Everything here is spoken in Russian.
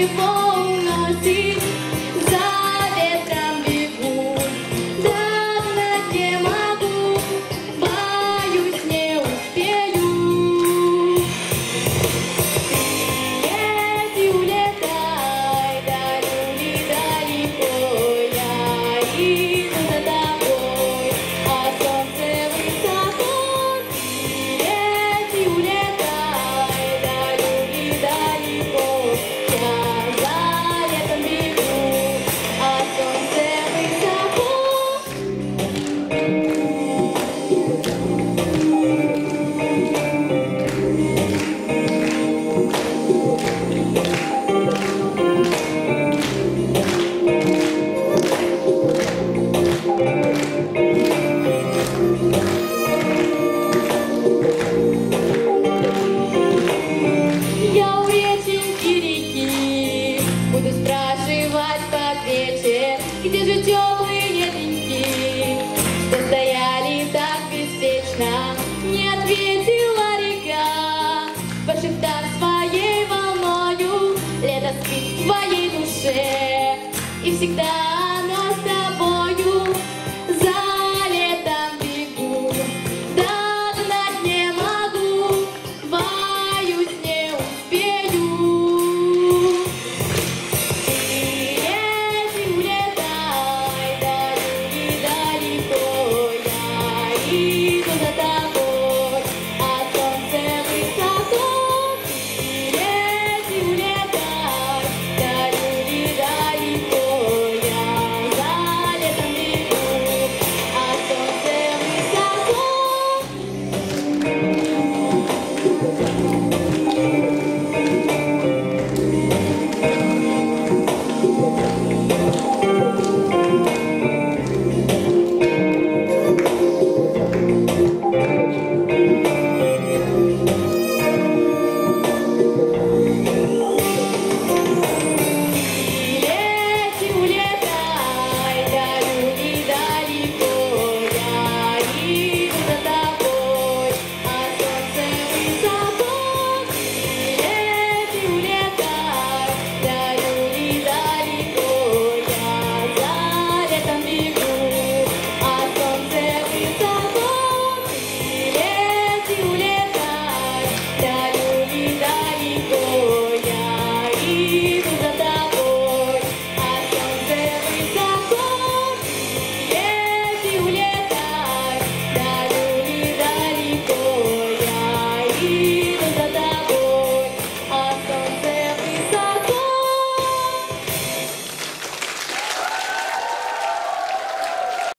его уносит, за ветром бегу, догнать не могу, боюсь, не успею. Лети, улетай, далеко, далеко, я иду за тобой, а солнце высоко. Лети, улетай, далеко, далеко, я за летом бегу, а солнце высоко. Я у реченьки реки буду спрашивать под вечер, где же теплые неженьки, что стояли так беспечно. Не ответила река, пошептав своей волною, лето спит в твоей душе и всегда